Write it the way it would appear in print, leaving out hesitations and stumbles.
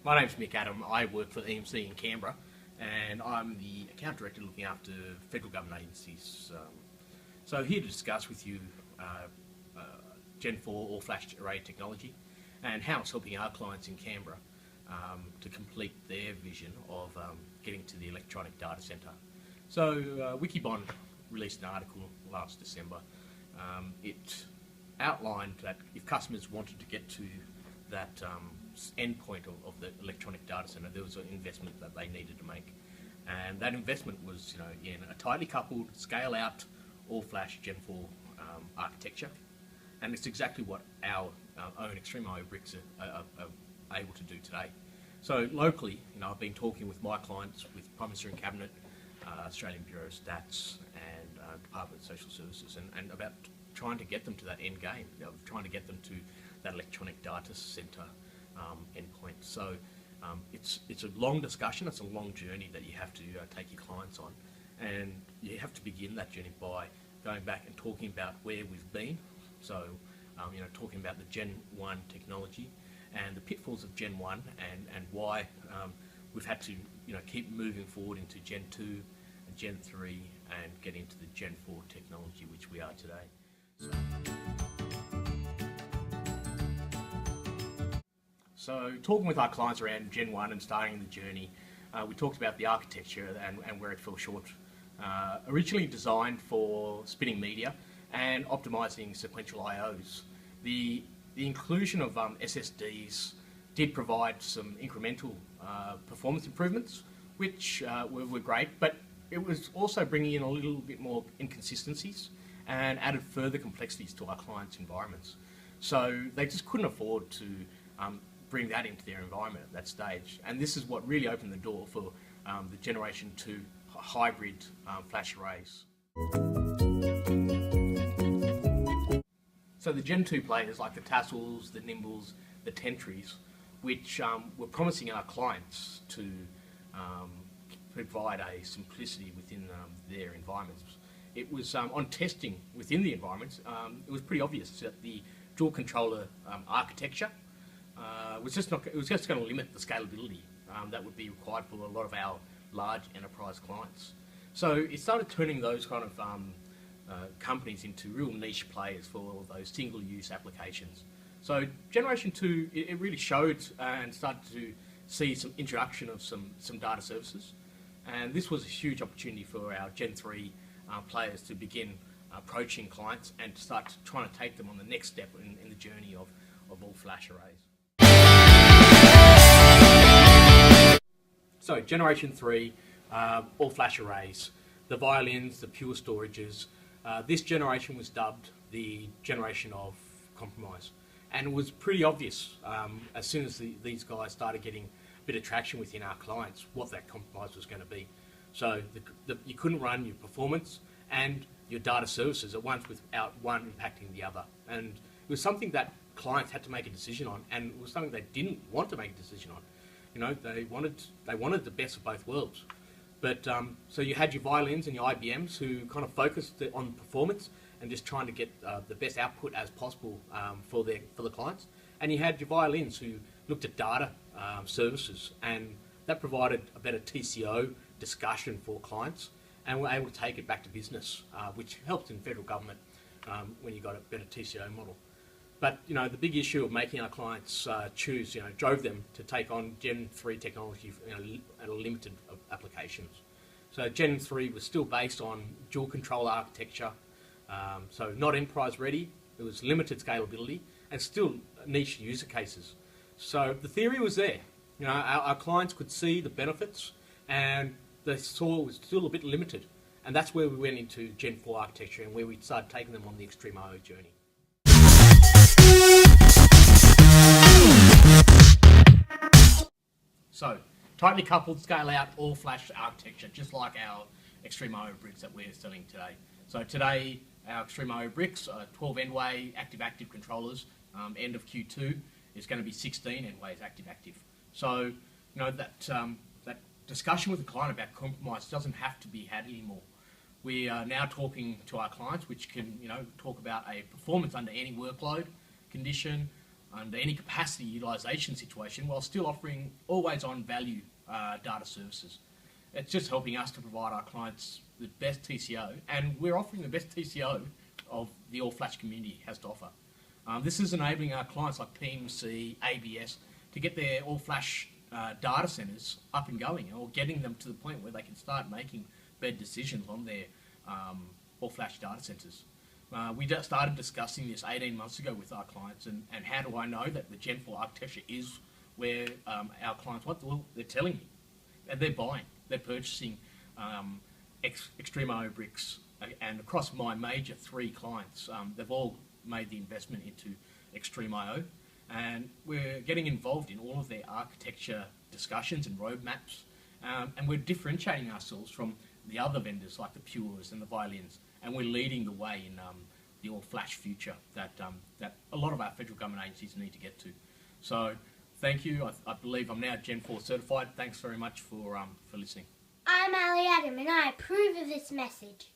My name's Mick Adam. I work for EMC in Canberra, and I'm the account director looking after federal government agencies. So here to discuss with you Gen 4 all-flash array technology and how it's helping our clients in Canberra to complete their vision of getting to the electronic data centre. So Wikibon released an article last December. It outlined that if customers wanted to get to that endpoint of the electronic data centre, there was an investment that they needed to make. And that investment was, in a tightly coupled, scale-out, all-flash Gen 4 architecture. And it's exactly what our own XtremIO bricks are able to do today. So locally, I've been talking with my clients, with Prime Minister and Cabinet, Australian Bureau of Stats, and Department of Social Services, and about trying to get them to that end game, trying to get them to that electronic data centre endpoint. So it's a long discussion, it's a long journey that you have to take your clients on, and you have to begin that journey by going back and talking about where we've been. So talking about the Gen 1 technology and the pitfalls of Gen 1 and why we've had to keep moving forward into Gen 2 and Gen 3 and get into the Gen 4 technology, which we are today. So talking with our clients around Gen 1 and starting the journey, we talked about the architecture and where it fell short. Originally designed for spinning media and optimizing sequential IOs, the inclusion of SSDs did provide some incremental performance improvements, which were great, but it was also bringing in a little bit more inconsistencies and added further complexities to our clients' environments. So they just couldn't afford to bring that into their environment at that stage. And this is what really opened the door for the Generation 2 hybrid flash arrays. So the Gen 2 players like the Tassels, the Nimbles, the Tentries, which were promising our clients to provide a simplicity within their environments. It was on testing within the environments, it was pretty obvious that the dual controller architecture was just going to limit the scalability that would be required for a lot of our large enterprise clients. So it started turning those kind of companies into real niche players for those single-use applications. So Generation 2, it really showed and started to see some introduction of some data services, and this was a huge opportunity for our Gen 3 players to begin approaching clients and to start trying to take them on the next step in the journey of all flash arrays. So Generation 3, all flash arrays, the violins, the pure storages. This generation was dubbed the generation of compromise. And it was pretty obvious as soon as these guys started getting a bit of traction within our clients what that compromise was going to be. So you couldn't run your performance and your data services at once without one impacting the other. And it was something that clients had to make a decision on, and it was something they didn't want to make a decision on. They wanted the best of both worlds. But so you had your violins and your IBMs who kind of focused on performance and just trying to get the best output as possible for the clients. And you had your violins who looked at data services, and that provided a better TCO discussion for clients, and were able to take it back to business, which helped in federal government when you got a better TCO model. But the big issue of making our clients choose, drove them to take on Gen 3 technology at a limited applications. So Gen 3 was still based on dual controller architecture, so not enterprise ready. It was limited scalability and still niche user cases. So the theory was there. Our clients could see the benefits, and they saw it was still a bit limited. And that's where we went into Gen 4 architecture and where we started taking them on the XtremIO journey. So, tightly coupled, scale-out, all-flash architecture, just like our XtremIO bricks that we're selling today. So today, our XtremIO bricks are 12 N-way active-active controllers. End of Q2 is going to be 16 N-ways active-active. So, that discussion with the client about compromise doesn't have to be had anymore. We are now talking to our clients, which can, talk about a performance under any workload condition, under any capacity utilisation situation while still offering always-on value data services. It's just helping us to provide our clients the best TCO, and we're offering the best TCO of the all-flash community has to offer. This is enabling our clients like PMC, ABS to get their all-flash data centres up and going, or getting them to the point where they can start making better decisions on their all-flash data centres. We just started discussing this 18 months ago with our clients, and how do I know that the Gen 4 architecture is where our clients want? Well, they're telling me, and they're buying, they're purchasing XtremIO bricks, and across my major 3 clients, they've all made the investment into XtremIO, and we're getting involved in all of their architecture discussions and roadmaps, and we're differentiating ourselves from the other vendors like the Pures and the Violins, and we're leading the way in the all-flash future that a lot of our federal government agencies need to get to. So thank you. I believe I'm now Gen 4 certified. Thanks very much for listening. I'm Ali Adam and I approve of this message.